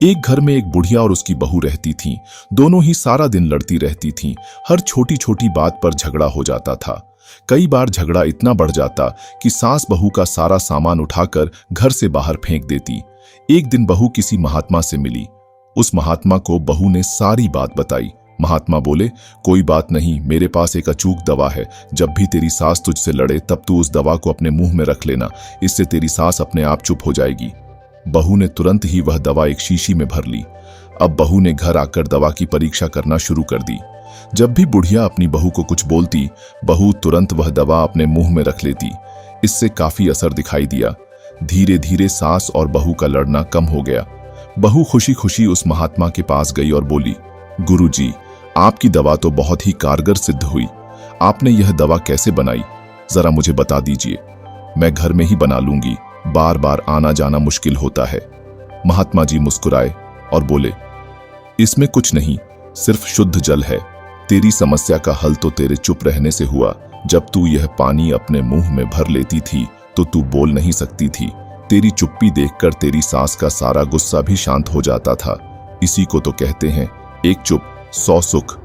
एक घर में एक बुढ़िया और उसकी बहू रहती थीं। दोनों ही सारा दिन लड़ती रहती थीं। हर छोटी छोटी बात पर झगड़ा हो जाता था। कई बार झगड़ा इतना बढ़ जाता कि सास बहू का सारा सामान उठाकर घर से बाहर फेंक देती। एक दिन बहू किसी महात्मा से मिली। उस महात्मा को बहू ने सारी बात बताई। महात्मा बोले, कोई बात नहीं, मेरे पास एक अचूक दवा है। जब भी तेरी सास तुझसे लड़े तब तू उस दवा को अपने मुंह में रख लेना, इससे तेरी सास अपने आप चुप हो जाएगी। बहू ने तुरंत ही वह दवा एक शीशी में भर ली। अब बहू ने घर आकर दवा की परीक्षा करना शुरू कर दी। जब भी बुढ़िया अपनी बहू को कुछ बोलती, बहू तुरंत वह दवा अपने मुंह में रख लेती। इससे काफी असर दिखाई दिया। धीरे धीरे सास और बहू का लड़ना कम हो गया। बहू खुशी खुशी उस महात्मा के पास गई और बोली, गुरुजी, आपकी दवा तो बहुत ही कारगर सिद्ध हुई। आपने यह दवा कैसे बनाई, जरा मुझे बता दीजिए। मैं घर में ही बना लूंगी, बार बार आना जाना मुश्किल होता है। महात्मा जी मुस्कुराए और बोले, इसमें कुछ नहीं, सिर्फ शुद्ध जल है। तेरी समस्या का हल तो तेरे चुप रहने से हुआ। जब तू यह पानी अपने मुंह में भर लेती थी तो तू बोल नहीं सकती थी। तेरी चुप्पी देखकर तेरी सास का सारा गुस्सा भी शांत हो जाता था। इसी को तो कहते हैं, एक चुप 100 सुख।